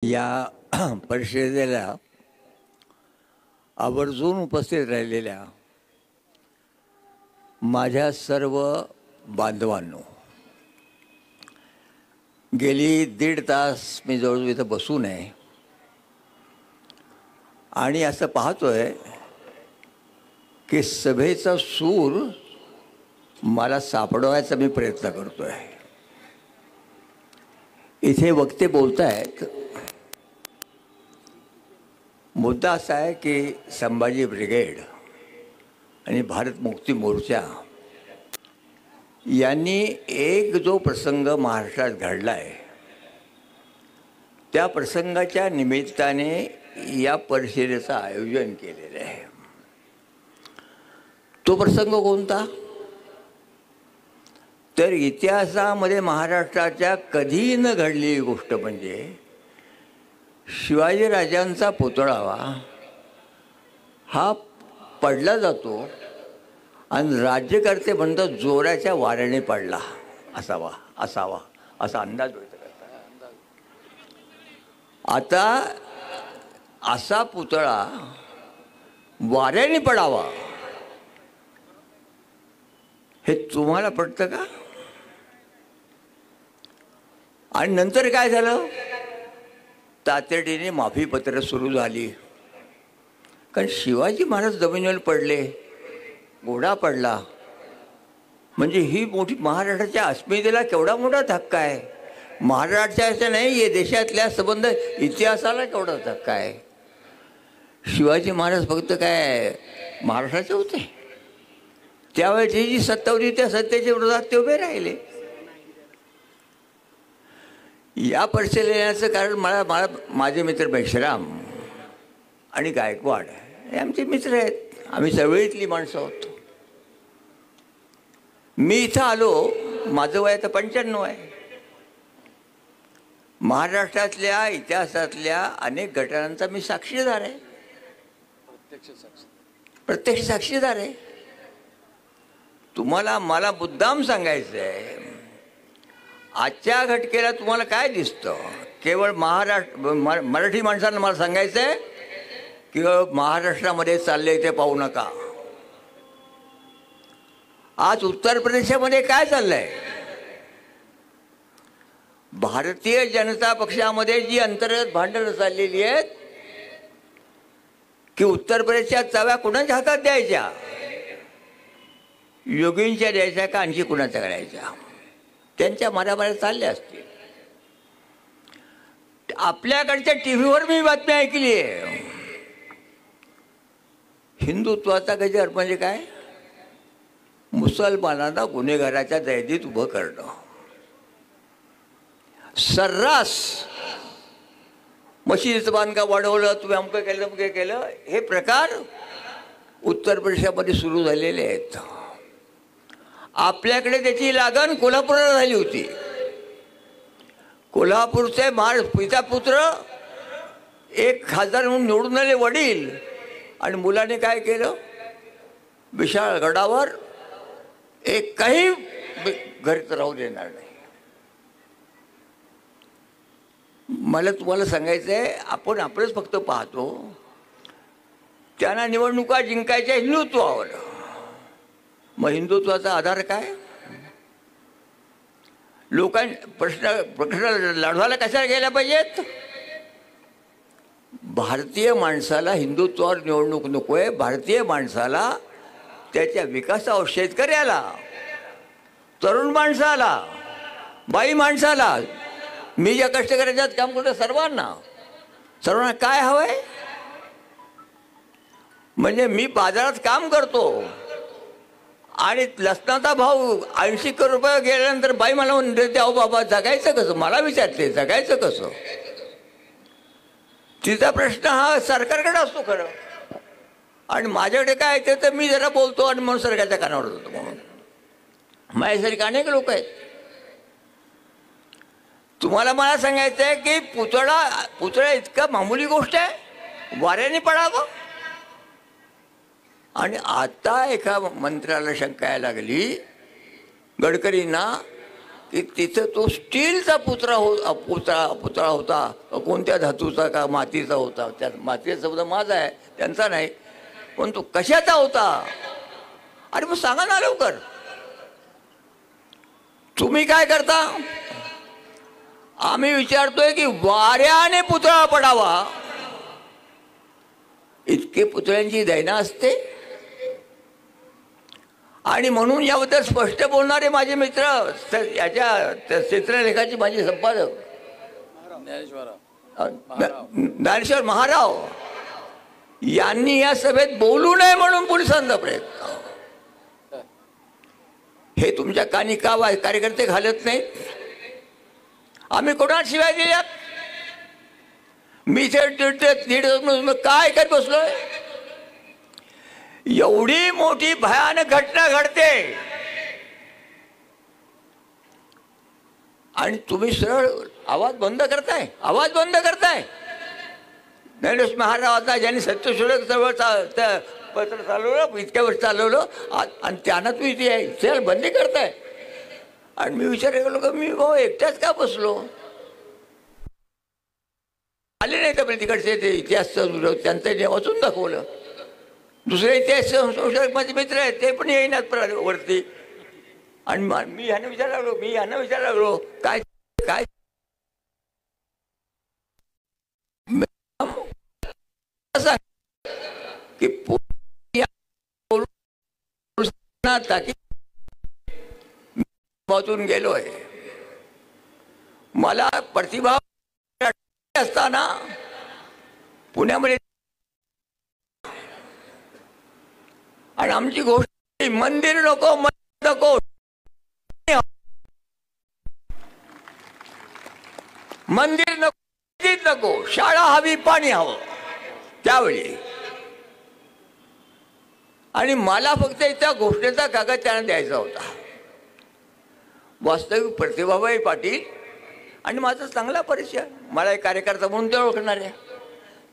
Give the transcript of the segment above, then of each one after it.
या परिषदेला आवर्जून उपस्थित राहिलेल्या माझ्या सर्व बांधवांनो, गेली 1.5 तास मी जवळ इथं बसून आहे आणि असं पाहतोय की सभेचा सूर मला सापडवायचा मी प्रयत्न करतोय. इथे वक्ते बोलतायत. मुद्दा असा आहे की संभाजी ब्रिगेड आणि भारत मुक्ती मोर्चा यांनी एक जो प्रसंग महाराष्ट्रात घडला आहे त्या प्रसंगाच्या निमित्ताने या परिषदेचं आयोजन केलेलं आहे. तो प्रसंग कोणता? तर इतिहासामध्ये महाराष्ट्राच्या कधीही न घडलेली गोष्ट म्हणजे शिवाजीराजांचा पुतळा हा पडला जातो आणि राज्यकर्ते म्हणतात जोराच्या वाऱ्याने पडला असावा असा अंदाज व्यक्त करतात. आता असा पुतळा वाऱ्याने पडावा हे तुम्हाला पटतं का? आणि नंतर काय झालं? तातडीने माफीपत्र सुरू झाली. कारण शिवाजी महाराज जमिनीवर पडले, घोडा पडला म्हणजे ही मोठी महाराष्ट्राच्या अस्मितेला केवढा मोठा धक्का आहे. महाराष्ट्राच्या नाही, या देशातल्या संबंध इतिहासाला केवढा धक्का आहे. शिवाजी महाराज फक्त काय महाराष्ट्राचे होते? त्यावेळेची जी सत्ता होती त्या सत्तेच्या विरोधात ते उभे राहिले. या परिषदेचं कारण मला माझे मित्र मेश्राम आणि गायकवाड हे आमचे मित्र आहेत. आम्ही चळवळीतली माणसं आहोत. मी इथं आलो, माझं वय आता 95 आहे. महाराष्ट्रातल्या इतिहासातल्या अनेक घटनांचा मी साक्षीदार आहे, प्रत्यक्ष साक्षीदार आहे. मला मुद्दाम सांगायचं आहे, आजच्या घटकेला तुम्हाला काय दिसतं? केवळ मराठी माणसांना मला सांगायचं आहे केवळ महाराष्ट्रामध्ये चालले ते पाहू नका. आज उत्तर प्रदेशामध्ये काय चाललंय? भारतीय जनता पक्षामध्ये जी अंतर्गत भांडणं चाललेली आहेत की उत्तर प्रदेशच्या चाव्या कुणाच्या हातात द्यायच्या? योगींच्या द्यायच्या का आणखी कुणाच्या करायच्या? त्यांच्या मारामाऱ्या चालल्या असतील. आपल्याकडच्या टीव्हीवर मी बातमी ऐकली आहे, हिंदुत्वाचा गजर म्हणजे काय? मुसलमानांना गुन्हेगाराच्या दैदीत उभं करणं. सर्रास मशिदीचं बांधकाम वाढवलं, तुम्ही अमकं केलं, हे प्रकार उत्तर प्रदेशामध्ये सुरू झालेले आहेत. आपल्याकडे त्याची लागण कोल्हापूरला झाली होती. कोल्हापूरचे पिता पुत्र एक खासदार म्हणून निवडून आले वडील, आणि मुलाने काय केलं? विशाळ गडावर एकही घरीत राहू देणार नाही. मला तुम्हाला सांगायचं आहे, आपण आपलंच फक्त पाहतो. त्यांना निवडणुका जिंकायच्या हिंदुत्वावर. मग हिंदुत्वाचा आधार काय? प्रश्न लढवायला कशाला गेल्या पाहिजेत? भारतीय माणसाला हिंदुत्वावर निवडणूक नको आहे. भारतीय माणसाला त्याच्या विकासावर, शेतकऱ्याला, तरुण माणसाला, बाई माणसाला, मी ज्या कष्टकऱ्याच्यात काम करतो सर्वांना काय हवंय? म्हणजे मी बाजारात काम करतो आणि लसणाचा भाव 80 करोड रुपये गेल्यानंतर बाई मला म्हणते अहो बाबा जगायचं कसं? मला विचारते जगायचं कसं? तिचा प्रश्न हा सरकारकडे असतो खरं, आणि माझ्याकडे काय येते तर मी जरा बोलतो आणि म्हणून सरकारच्या कानावर जातो. म्हणून माझ्यासारखे अनेक लोक आहेत. तुम्हाला मला सांगायचं आहे की पुतळा इतका मामूली गोष्ट आहे, वाऱ्याने पडावं. आणि आता एका मंत्र्याला शंका यायला लागली गडकरींना की तिथं तो स्टीलचा पुतळा होता, कोणत्या धातूचा का मातीचा होता, त्या मातीचा शब्द माझा आहे, त्यांचा नाही, पण तो कशाचा होता? अरे मग सांगा ना लवकर. तुम्ही काय करता? आम्ही विचारतोय की वाऱ्याने पुतळा पडावा, इतके पुतळ्यांची दैना असते. आणि म्हणून याबद्दल स्पष्ट बोलणारे माझे मित्र, याच्या चित्रलेखाचे माझे संपादक ज्ञानेश्वर महाराव यांनी या सभेत बोलू नये म्हणून पोलिसांचा प्रयत्न. हे तुमच्या कानी का कार्यकर्ते घालत नाहीत? आम्ही कोणाला शिवाय दिल्यात? मी काय करत बसलोय? एवढी मोठी भयानक घटना घडते आणि तुम्ही सरळ आवाज बंद करताय. ज्ञानेश्वर महाराज ज्यांनी सत्यशोधक चळवळ पत्र चालवलं, इतक्या वर्ष चालवलं, आणि त्यांना तुम्ही ते बंदी करताय. आणि मी विचार केलो का मी एकट्याच का बसलो? आले नाही तर तिकडचे ते इतिहास त्यांचं वाचून दाखवलं. दुसरे इतिहास संशोधक माझे मित्र आहेत, ते पण येईनात वरती. आणि मी ह्यांना विचारायला लागलो काय काय की वाचून गेलोय. मला प्रतिभा असताना पुण्यामध्ये आणि आमची गोष्ट मंदिर नको, मंदिर नको, शाळा हवी, पाणी हवं त्यावेळी. आणि मला फक्त त्या घोषणेचा कागद त्यांना द्यायचा होता. वास्तविक प्रतिभाबाई पाटील आणि माझा चांगला परिचय, मला एक कार्यकर्ता म्हणून ते ओळखणार आहे.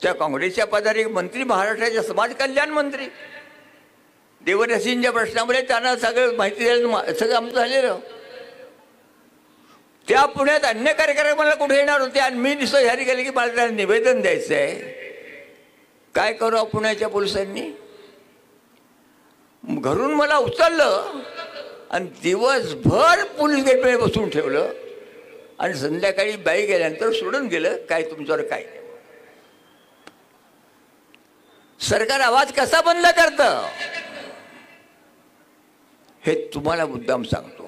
त्या काँग्रेसच्या पदारी मंत्री, महाराष्ट्राचे समाज कल्याण मंत्री, देवरसींच्या प्रश्नामुळे त्यांना सगळं माहिती द्यायला सगळं आमचं झालेलं. त्या पुण्यात अन्य कार्यक्रम मला कुठे येणार होते आणि मी नुसतं जाहीर केलं की मला त्याला निवेदन द्यायचं आहे. काय करू पुण्याच्या पोलिसांनी? घरून मला उचललं आणि दिवसभर पोलीस गेटमध्ये बसून ठेवलं आणि संध्याकाळी बाई गेल्यानंतर सोडून गेलं. काय तुमच्यावर काय? सरकार आवाज कसा बंद करतं हे तुम्हाला मुद्दाम सांगतो.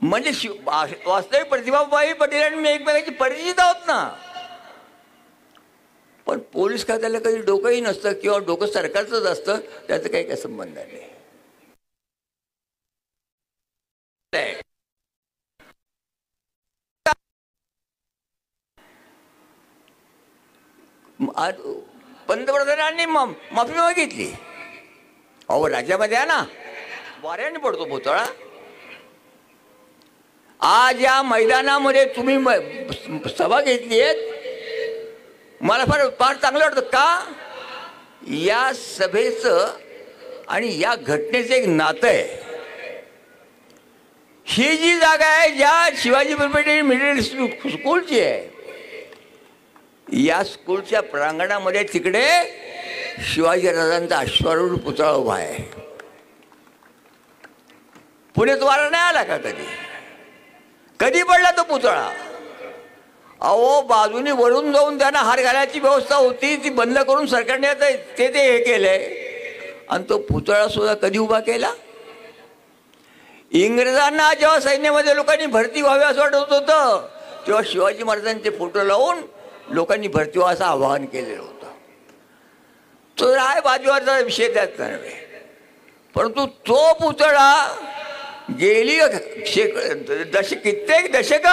म्हणजे वास्तविक प्रतिभाबाई पटेल आणि मी एकमेकांची परिचित आहोत ना. पण पोलीस खात्याला कधी डोकंही नसतं किंवा डोकं सरकारचंच असतं, त्याचा काही संबंध नाही. पंतप्रधानांनी माफी मागितली. अहो राज्यामध्ये आहे ना, वाऱ्याने पडतो पुतळा. आज या मैदानामध्ये तुम्ही सभा घेतली आहे, मला फार चांगलं वाटतं. का? या सभेचं आणि या घटनेचं एक नातं आहे. ही जी जागा आहे ज्या शिवाजी पेठ मिडल स्कूलची आहे, या स्कूलच्या प्रांगणामध्ये तिकडे शिवाजी राजांचा अश्वारूढ पुतळा उभा आहे. पुण्यात वारा नाही आला का कधी? कधी पडला तो पुतळा? अहो बाजूनी वरून जाऊन त्यांना हार घालायची व्यवस्था होती, ती बंद करून सरकारने ते हे केलंय. आणि तो पुतळा सुद्धा कधी उभा केला? इंग्रजांना जेव्हा सैन्यामध्ये लोकांनी भरती व्हावी असं वाटत होतं, तेव्हा शिवाजी महाराजांचे फोटो लावून लोकांनी भरती व्हावं असं आवाहन केलेलं होतं. तो आहे बाजूवरचा विषय त्यात नव्हे. परंतु तो पुतळा गेली कित्येक दशक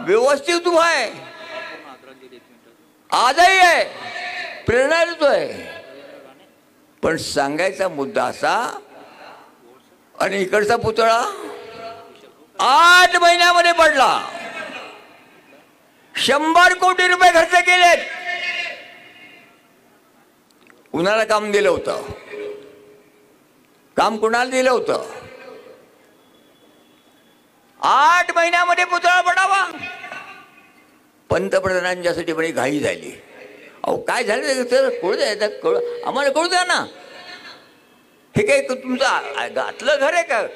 व्यवस्थित उभा आहे, आजही आहे, प्रेरणा देतोय. पण सांगायचा मुद्दा असा, आणि इकडचा पुतळा 8 महिन्यामध्ये पडला. 100 कोटी रुपये खर्च केलेत. कुणाला काम दिलं होतं? काम कुणाला दिलं होतं? 8 महिन्यामध्ये पुतळा पडावा. पंतप्रधानांच्यासाठी पण घाई झाली. अहो काय झालं तर कळू द्या, आम्हाला कळू द्या ना. हे काय तुमचं घातलं घर आहे का?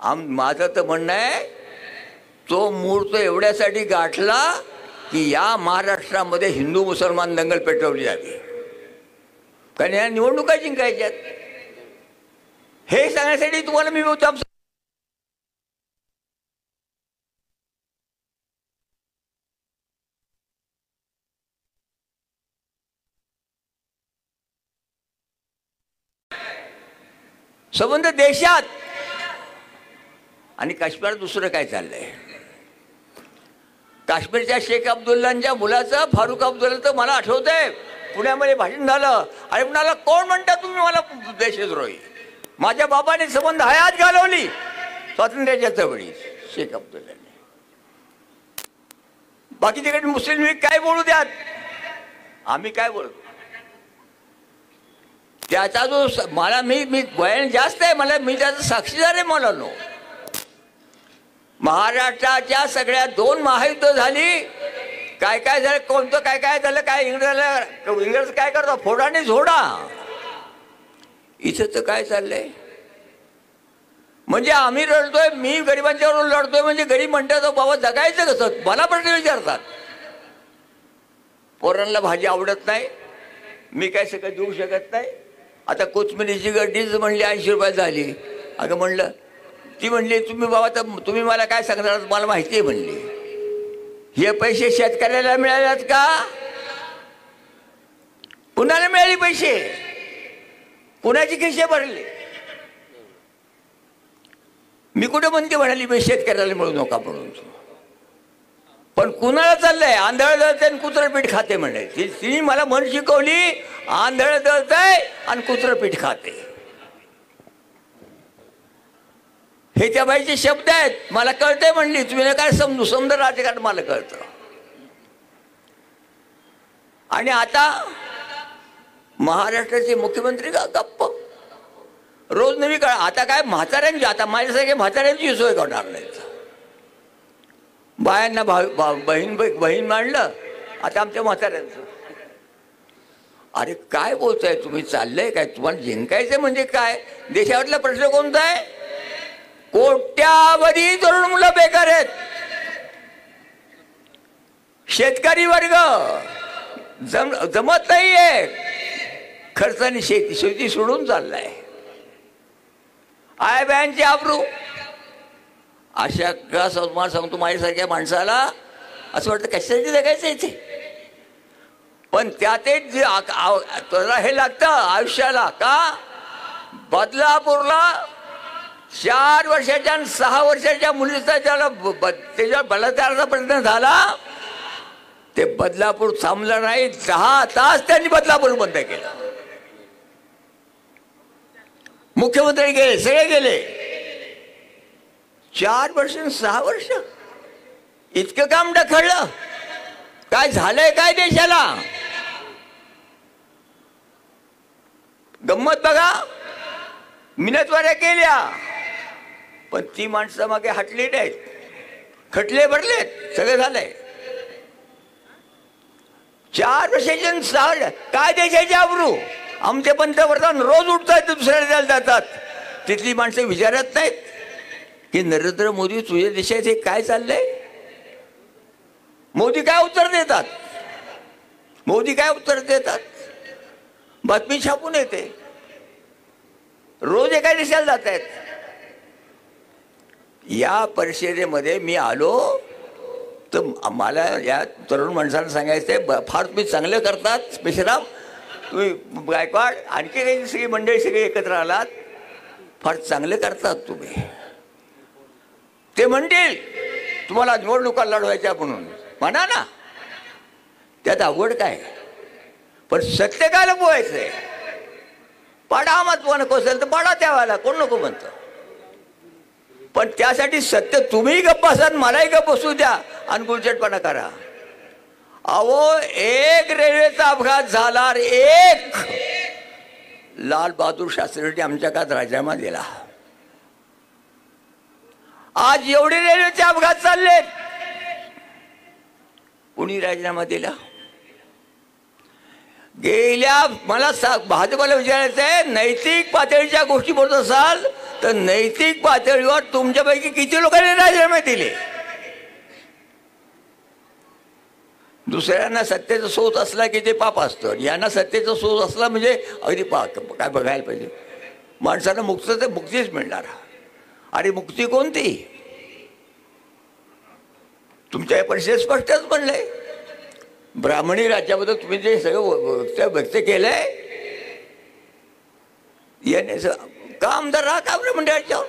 माझं तर म्हणणं आहे तो मुहूर्त एवढ्यासाठी गाठला की या महाराष्ट्रामध्ये हिंदू मुसलमान दंगल पेटवली जाते, कारण या निवडणुका जिंकायच्यात. हे सांगण्यासाठी तुम्हाला मी संबंध देशात आणि काश्मीरात दुसरं काय चाललंय. काश्मीरच्या शेख अब्दुल्लांच्या मुलाचं फारुख अब्दुल्लाचं मला आठवतंय पुण्यामध्ये भाषण झालं आणि म्हणाला कोण म्हणता तुम्ही मला देशद्रोही. माझ्या बाबाने संबंध हयात घालवली स्वातंत्र्याच्या चळवळीत शेख अब्दुल्लाने. बाकी तिकडे मुस्लिम लीग काय बोलू द्यात, आम्ही काय बोलतो. त्याचा जो मला मी बयान जास्त आहे, मला मी त्याचा साक्षीदार आहे. मला नो महाराष्ट्राच्या सगळ्या 2 महायुद्ध झाली, काय काय झालं, कोणतं काय काय झालं, काय इंग्रज काय करतो फोडाने झोडा. इथं तर काय चाललंय म्हणजे आम्ही रडतोय, मी गरिबांच्यावर लढतोय म्हणजे गरीब म्हणतात बाबा जगायचं कसं. मला प्रश्न विचारतात. पोरांना भाजी आवडत नाही, मी काय सगळं देऊ शकत नाही. आता कोथमिरीची गड्डीच म्हणली 80 रुपये झाली. अगं म्हणलं, ती म्हणली तुम्ही बाबा तर तुम्ही मला काय सांगणार, मला माहिती आहे म्हणली. हे पैसे शेतकऱ्याला मिळालेत का, कुणाला मिळाले पैसे, कुणाची खिसे भरले. मी कुठे म्हणते म्हणाली पैसे शेतकऱ्याला मिळू नका म्हणून, पण कुणाला चाललंय आंधळ दळते आणि कुत्रं पीठ खाते म्हणे. तिने मला म्हण शिकवली, आंधळ दळतंय आणि कुत्रं पीठ खाते. हे त्या बाईचे शब्द आहेत. मला कळतंय म्हणली, तुम्ही काय समजू, समजा राजकारण मला कळतं. आणि आता महाराष्ट्राचे मुख्यमंत्री का गप्प, रोज नवी कळ. आता काय म्हाताऱ्यांची, आता माझ्यासारखे म्हाताऱ्यांची सोय करणार नाहीत. बायांना बहीण मांडलं, आता आमच्या म्हाताऱ्यांचं. अरे काय बोलताय तुम्ही, चाललंय काय, तुम्हाला जिंकायचं म्हणजे काय. देशातला प्रश्न कोणता आहे, कोट्यावधी तरुण मुलं बेकार आहेत. शेतकरी वर्ग जमत नाहीये, खर्चाने शेती सोडून चाललाय. आय बँकची आबरू. अशा का मला सांगतो, माझ्यासारख्या माणसाला असं वाटतं कशासाठी जगायचं इथे. पण त्यात हे लागतं आयुष्याला का. बदलापूरला 4 वर्षाच्या आणि 6 वर्षाच्या मुलीचा ज्याला त्याच्या बलात्काराचा प्रयत्न झाला, ते बदलापूर थांबलं नाही. 10 तास त्यांनी बदलापूर बंद केलं. मुख्यमंत्री गेले, सगळे गेले. 4 वर्ष 6 वर्ष इतकं काम ढकललं. काय झालंय काय देशाला. गंमत बघा, मिनतवाऱ्या केल्या पण ती माणसं मागे हटली नाहीत. खटले भरलेत, सगळं झालंय. 4 वर्षाचे 6 काय देशाची आबरू. आमचे पंतप्रधान रोज उठतात दुसऱ्या देशाला जातात. तिथली माणसं विचारत नाहीत की नरेंद्र मोदी तुझ्या देशात हे काय चाललंय. मोदी काय उत्तर देतात, मोदी काय उत्तर देतात. बातमी छापून येते, रोज एका देशाला जात आहेत. या परिषदेमध्ये मी आलो तर मला या तरुण माणसाला सांगायचं, फार तुम्ही चांगलं करतात मेश्राम, तुम्ही गायकवाड आणखी काही सगळी मंडळी सगळी एकत्र आलात, फार चांगलं करतात तुम्ही. ते म्हणतील तुम्हाला निवडणुका लढवायच्या म्हणून, म्हणा ना, त्यात अवघड काय. पण सत्य काय लपवायचंय. पाडा महत्व नको असेल तर पाडा त्यावेळेला, कोण नको म्हणतं. पण त्यासाठी सत्य तुम्ही गप्प असाल, मलाही गप्प बसू द्या आणि गुलचटपणा करा. अहो, एक रेल्वेचा अपघात झाला, एक लाल बहादूर शास्त्रींनी आमच्या काळात राजीनामा दिला. आज एवढे रेल्वेचे अपघात चाललेत. कुणी राजीनामा दिला? गेल्या मला भाजपला विचारायचं आहे, नैतिक पातळीच्या गोष्टी बोलत असाल तर नैतिक पातळीवर तुमच्यापैकी किती लोकांनी राजीनामे दिले? दुसऱ्यांना सत्तेचा शोध असला की ते पाप असतं, यांना सत्तेचा शोध असला म्हणजे अगदी काय बघायला पाहिजे. माणसाला मुक्तीच मिळणार. आणि मुक्ती कोणती? तुमच्या या परिषदेत स्पष्टच म्हणलंय, ब्राह्मणी राज्याबद्दल तुम्ही जे सगळं व्यक्त केलंय, याने का आमदार राग का बरं मंडळाच्यावर?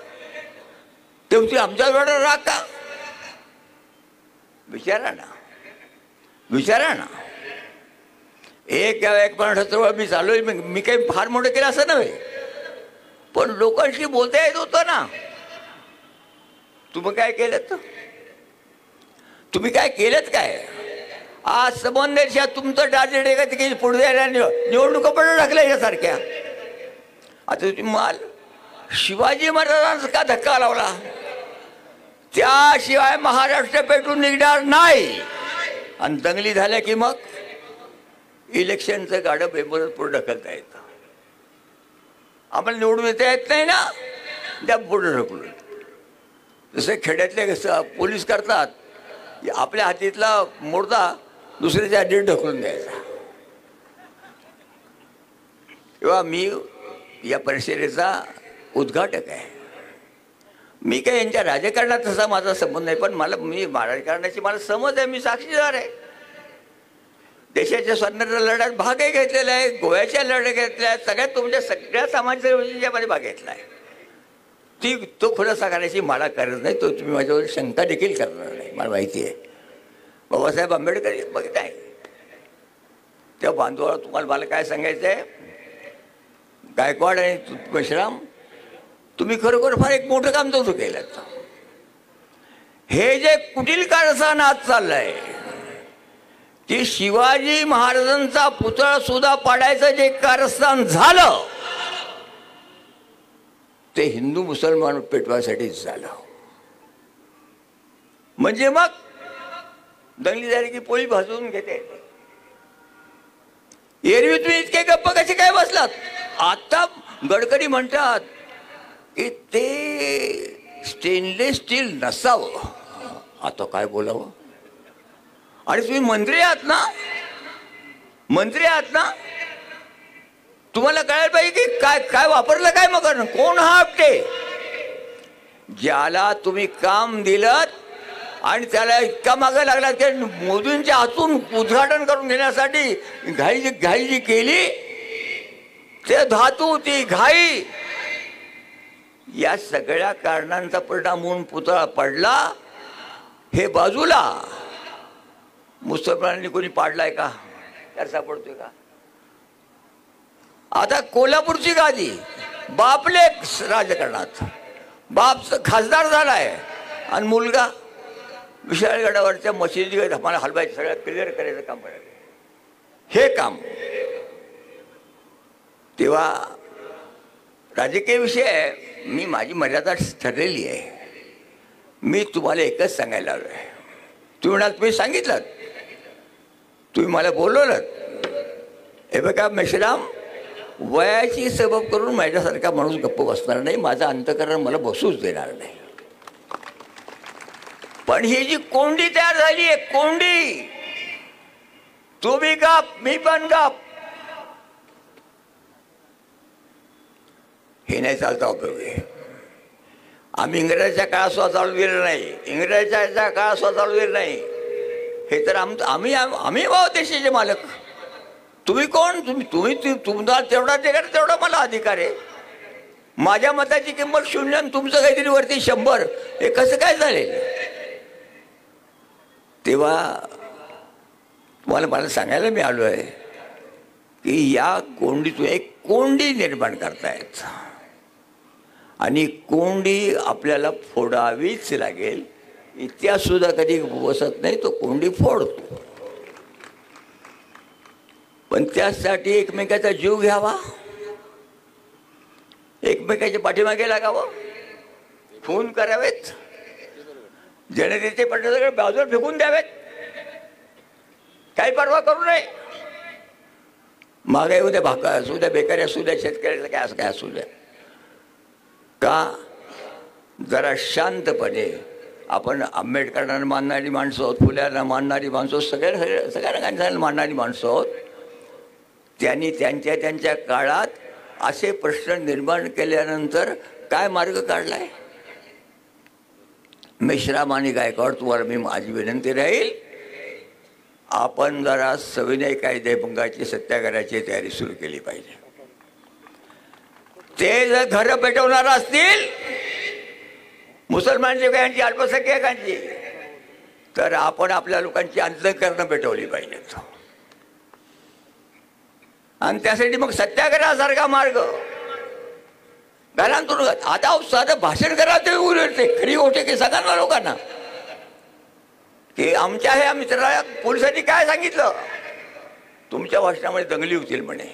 तुमची आमच्यावर राग का? विचारा ना, विचारा ना. एक मी चालू मी काही फार मोठं केलं असं नव्हे, पण लोकांशी बोलता येत होतं ना. तुम्ही काय केलं? तुम्ही काय केलं काय? आज संबंध तुमचं टार्गेट आहे का ते पुढे जायला निवडणुका पण टाकल्या यासारख्या. आता तुम्ही माल शिवाजी महाराजांचा का धक्का लावला? त्याशिवाय महाराष्ट्र पेटून निघणार नाही. आणि दंगली झाल्या की मग इलेक्शनचं गाडं बेमोरत पुढे ढकलता येतं. आम्हाला निवडून येता येत नाही ना, त्या पुढे ढकलून. जसे खेड्यातले पोलीस करतात, आपल्या हातीतला मोडता दुसऱ्याच्या हातीत ढकलून द्यायचा. किंवा मी या परिषदेचा उद्घाटक आहे. मी काय यांच्या राजकारणात तसा माझा संबंध नाही, पण मी राजकारणाची मला समज आहे. मी साक्षीदार आहे. देशाच्या स्वातंत्र्य लढ्यात भागही घेतलेला आहे, गोव्याच्या लढ्यात घेतल्या आहेत, सगळ्या सगळ्या सामाजिक मध्ये भाग घेतला आहे. तो खुलासा करायची मला गरज नाही. तो तुम्ही माझ्यावर शंका देखील करणार नाही, मला माहिती आहे. बाबासाहेब आंबेडकर बघत आहे त्या बांधवाला. तुम्हाला मला काय सांगायचं आहे, गायकवाड आणि मेश्राम, तुम्ही खरोखर फार एक मोठं काम तो केलं. हे जे कुटील कारस्थान आज चाललंय, की शिवाजी महाराजांचा पुतळा सुद्धा पाडायचं जे कारस्थान झालं, ते हिंदू मुसलमान पेटवायसाठीच झालं. म्हणजे मग दंगली झाली की पोळी भाजून घेते. एरवी तुम्ही इतके गप्प कसे काय बसलात? आता गडकरी म्हणतात की ते स्टेनलेस स्टील नसावं. आता काय बोलावं? आणि तुम्ही मंत्री आहात ना, मंत्री आहात ना, तुम्हाला कळायला पाहिजे की काय काय वापरलं काय. मग कोण हा आपटे? ज्याला तुम्ही काम दिलं आणि त्याला इतका मागे लागला की मोदींच्या हातून उद्घाटन करून घेण्यासाठी घाई जी केली, ते धातू, ती घाई, या सगळ्या कारणांचा परिणाम होऊन पुतळा पडला. हे बाजूला मुसलमानांनी कोणी पाडलाय का? त्याला सापडतोय का? आता कोल्हापूरची गादी, बापले राजकारणात, बाप खासदार झालाय आणि मुलगा विशाळगडावरच्या मशिदी मला हलवायचं, सगळ्यात क्लिअर करायचं काम करायचं. हे काम तेव्हा राजकीय विषय मी माझी मर्यादा ठरलेली आहे. मी तुम्हाला एकच सांगायला आलो आहे. तुम्ही म्हणाल, तुम्ही सांगितलं, तुम्ही मला बोलवलं. हे बघा मेश्राम, वयाची सबब करून माझ्यासारखा माणूस गप्प बसणार नाही. माझं अंतःकरण मला बसूच देणार नाही. पण ही जी कोंडी तयार झाली आहे, कोंडी, तुम्ही गप, मी पण गप, हे नाही चालता उपयोग आहे. आम्ही इंग्रजाच्या काळात सुद्धा चालू गेलो नाही, इंग्रजाच्या काळात सुद्धा चालू गेलो नाही. हे तर आम्ही भाऊ देशाचे मालक. तुम्ही कोण? तुमचा तेवढा अधिकार, तेवढा मला अधिकार आहे. माझ्या मताची किंमत 0 आणि तुमचं काहीतरी वरती 100. हे कसं काय झालेलं? तेव्हा तुम्हाला मला सांगायला मी आलो आहे की या कोंडीतून एक कोंडी निर्माण करतायत आणि कोंडी आपल्याला फोडावीच लागेल. इतिहास सुद्धा कधी बसत नाही, तो कोंडी फोडतो. पण त्यासाठी एकमेकाचा जीव घ्यावा, एकमेकाच्या पाठीमागे लागावं, फोन करावेत, जनतेचे प्रश्न सगळे बाजूला फेकून द्यावेत, काही परवा करू नये. महागाई उद्या भाका असू द्या, बेकारी असू द्या, शेतकऱ्याचं काय असं काय असू द्या, का जरा शांतपणे आपण आंबेडकरांना मानणारी माणसं आहोत, फुल्यांना मानणारी माणसं आहोत, सगळ्या रंगांना मानणारी माणसं आहोत. त्यांनी त्यांच्या त्यांच्या काळात असे प्रश्न निर्माण केल्यानंतर काय मार्ग काढलाय. मेश्राम आणि गायकवाड, तुम्हाला मी माझी विनंती राहील, आपण जरा सविनय कायदेभंगाची सत्याग्रहाची तयारी सुरू केली पाहिजे. ते जर घरं पेटवणार असतील मुसलमान लोकांची, अल्पसंख्याकांची, तर आपण आपल्या लोकांची अंतःकरणं पेटवली पाहिजेत. आणि त्यासाठी मग सत्याग्रहासारखा मार्ग घरांतून. आता साधं भाषण करा ते उलटते, खरी गोष्ट की सांगा ना लोकांना की आमच्या ह्या मित्राला पोलिसांनी काय सांगितलं, तुमच्या भाषणामध्ये दंगली होतील म्हणे.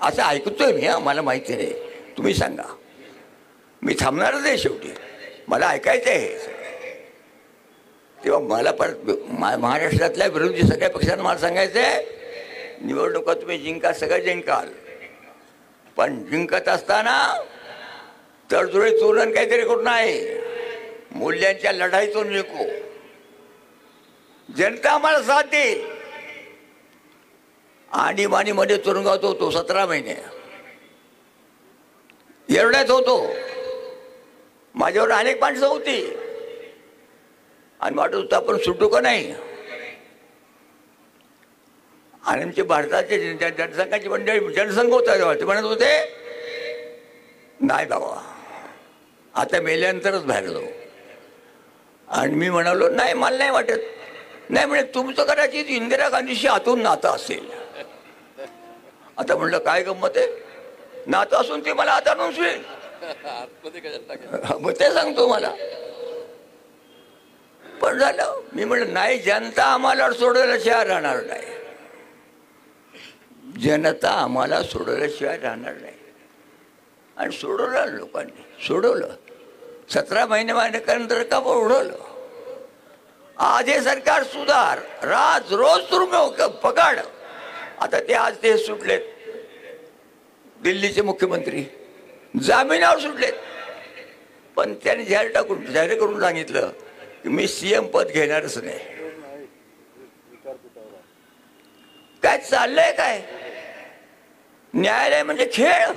असं ऐकतोय मी, मला माहिती नाही, तुम्ही सांगा. मी थांबणारच आहे, शेवटी मला ऐकायचं आहे. तेव्हा मला परत महाराष्ट्रातल्या विरोधी सगळ्या पक्षांना मला सांगायचं आहे, निवडणुका तुम्ही जिंका, सगळं जिंकाल, पण जिंकत असताना तडजोडी चोरण काहीतरी करू नये. मूल्यांच्या लढाईतून जिंकू. जनता आम्हाला साथ देईल. आणीबाणीमध्ये तुरुंगात होतो 17 महिने, एवढ्यात होतो. माझ्यावर अनेक माणसं होती आणि वाटत होतं आपण सुटू का नाही. आणि आमचे भारताचे जनसंघाची मंडळी, जनसंघ होता तेव्हा, ते म्हणत होते नाही बाबा आता मेल्यानंतरच बाहेर जाऊ. आणि मी म्हणालो नाही, मला नाही वाटत. नाही म्हणे, तुमचं कदाचित इंदिरा गांधीशी आतून नातं असेल. आता म्हणलं काय गंमत आहे, नातं असून ते मला आता नसवेल, मग ते सांगतो मला. पण झालं, मी म्हणलं नाही, जनता आम्हाला सोडवल्याशिवाय राहणार नाही. जनता आम्हाला सोडवल्याशिवाय राहणार नाही. आणि सोडवलं लोकांनी, सोडवलं. 17 महिन्यानंतर का उडवलं. आज हे सरकार सुधार, रोज तुरुंग पकड. आता ते आज ते सुटलेत, दिल्लीचे मुख्यमंत्री जामिनावर सुटलेत. पण त्यांनी जाहीर करून सांगितलं की मी CM पद घेणारच नाही. काय चाललंय काय. न्यायालय म्हणजे खेळ,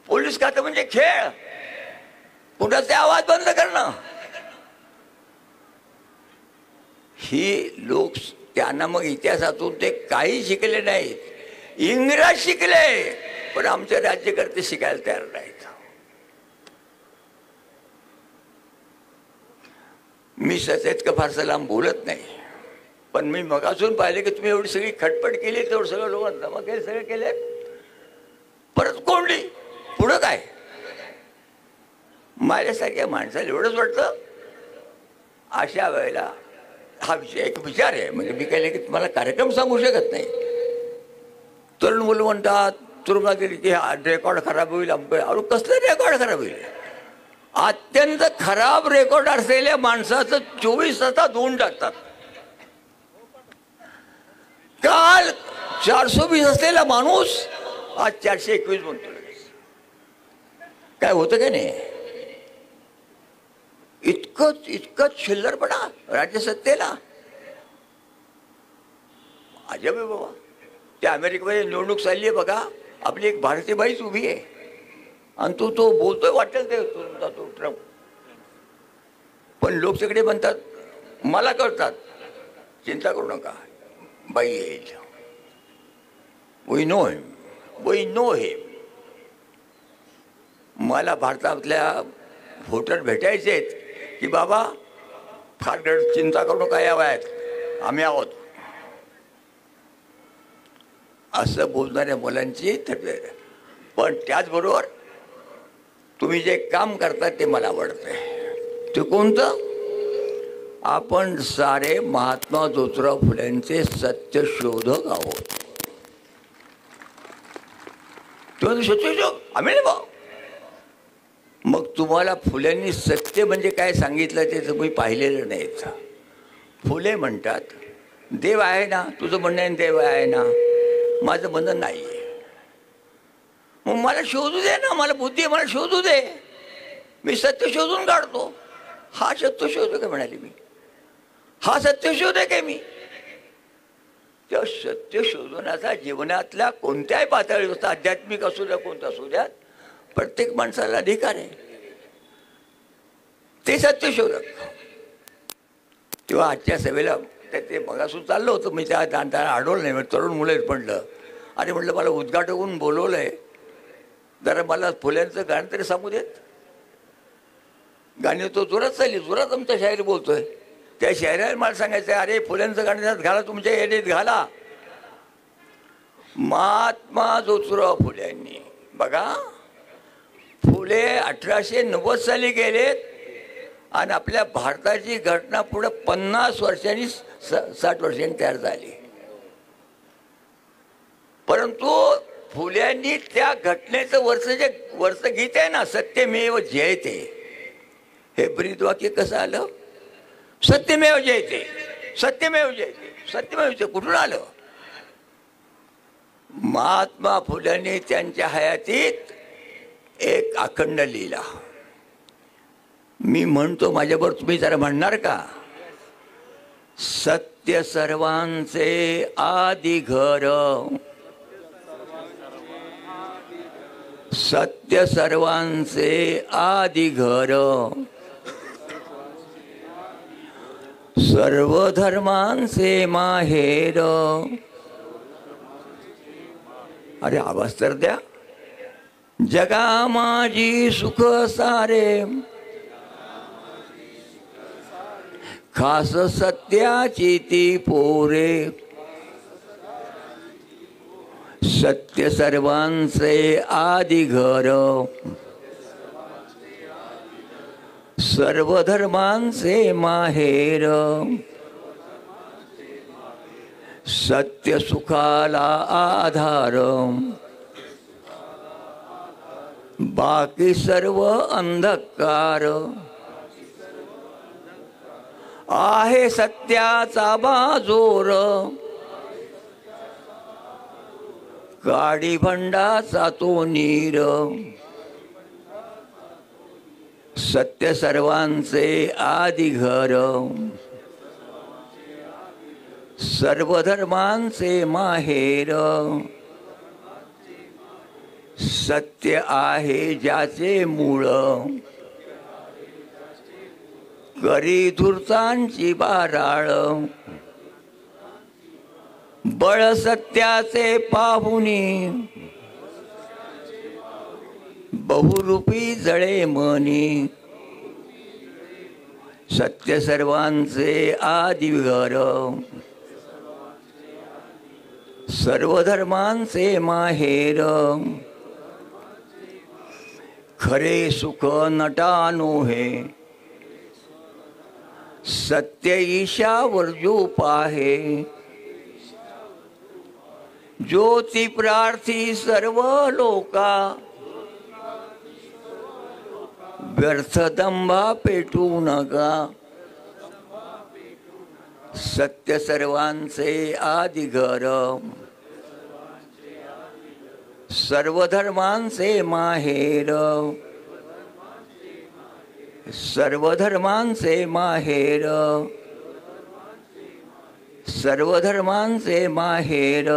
पोलीस खातं म्हणजे खेळ, कुणाचे आवाज बंद करणं. ही लोक, त्यांना मग इतिहासातून ते काही शिकले नाहीत. इंग्रज शिकले, पण आमचे राज्यकर्ते शिकायला तयार नाहीत. मी इतकं फारसं लांब बोलत नाही, पण मी मगासून पाहिले की तुम्ही एवढी सगळी खटपट केली, तेवढं सगळं लोक जमा केले, सगळे केले, परत कोंडली. पुढं काय. माझ्यासारख्या माणसाला एवढंच वाटतं, अशा वेळेला हा एक विचार आहे. म्हणजे मी काही की तुम्हाला कार्यक्रम सांगू शकत नाही. तरुण मुलं म्हणतात तुरुंगात गेली की रेकॉर्ड खराब होईल, अरे कसलं रेकॉर्ड खराब होईल. अत्यंत खराब रेकॉर्ड असलेल्या माणसाचं 24 तासात धुवून टाकतात. काल 420 असलेला माणूस आज 421 म्हणतो. काय होतं का नाही. इतकंच छिल्लरपणा राज्यसत्तेला. अजब आहे बाबा. त्या अमेरिकेमध्ये निवडणूक चालली आहे बघा, आपली एक भारतीय बाईच उभी आहे आणि तो बोलतोय वाटेल ते तो ट्रम्प. पण लोक सगळे म्हणतात, मला कळतात, चिंता करू नका, बाई येईल, वी नो हिम. मला भारतातल्या व्होटर भेटायचे आहेत की बाबा फार चिंता करू नका, या वयात आम्ही आहोत, असं बोलणाऱ्या मुलांची थटवे. पण त्याचबरोबर तुम्ही जे काम करता ते मला आवडतंय. ते कोणतं. आपण सारे महात्मा ज्योतिराव फुलेंचे सत्यशोधक आहोत. तुम्ही सत्यशोधक आम्ही नाही भाऊ. मग तुम्हाला फुल्यांनी सत्य म्हणजे काय सांगितलं ते तुम्ही पाहिलेलं नाहीत. फुले म्हणतात देव आहे ना, तुझं म्हणणं आहे देव आहे ना, माझं म्हणणं नाही आहे. मग मला शोधू दे ना, मला बुद्धी आहे, मला शोधू दे, मी सत्य शोधून काढतो. हा सत्य शोध काय म्हणाले मी, हा सत्य शोध आहे काय मी. त्या सत्य शोधण्याचा जीवनातल्या कोणत्याही पातळीवर, आध्यात्मिक असू द्या कोणता असू द्या, प्रत्येक माणसाला अधिकार आहे. ते सत्य शोधक. तेव्हा आजच्या सभेला ते मगासून चाललं होतं, मी त्या आढळलं नाही. तरुण मुलं पडलं, अरे म्हटलं मला उद्घाटकून बोलवलं आहे, जरा मला फुल्यांचं गाणं तरी सांगू देत. गाणी तो जोरात चालली, जोरात आमचा शाहीर बोलतोय. त्या शाहिराला मला सांगायचं, अरे फुल्यांचं गाणं त्यात घाला, तुमच्या एडीत घाला. महात्मा ज्योतिराव फुल्यांनी बघा, फुले 1890 साली गेलेत आणि आपल्या भारताची घटना पुढे 50 वर्षांनी 60 वर्षांनी तयार झाली. परंतु फुल्यांनी त्या घटनेचं वर्ष गीत आहे ना, सत्यमेव जयते, हे ब्रीद वाक्य कसं आलं, सत्यमेव जयते, सत्यमेव जयते, सत्यमेव जयते कुठून आलं. महात्मा फुल्यांनी त्यांच्या हयातीत एक अखंड लिहिला. मी म्हणतो माझ्याबरोबर तुम्ही जरा म्हणणार का. सत्य सर्वांचे आदी घर, सत्य सर्वांचे आदी घर, सर्व धर्मांचे माहेर. अरे आवाज तर द्या. जगा माझी सुख सारे, खास सत्याची ती पोरे. सत्य सर्वांचे आदी घर, सर्व धर्मांचे माहेर. सत्य सुखाला आधार, बाकी सर्व अंधकार. आहे सत्याचा बाजोर, काडी भंडाचा तो नीर. सत्य सर्वांचे आदी घर, सर्व धर्मांचे माहेर. सत्य आहे ज्याचे मूळ, करी धूर्तांची बाराळ. बळ सत्याचे पाहुनी, बहुरूपी जळे मनी. सत्य सर्वांचे आदी घर, सर्व धर्मांचे माहेर. खरे सुख नटानो हे, सत्य ईशावर जो पाहे. ज्योती प्रार्थी सर्व लोका, व्यर्थ दंभा पेटू नका. सत्य सर्वांचे आदी घर, सर्व धर्मांचे माहेर. सर्व धर्मांचे माहेर, सर्व धर्मांचे माहेर.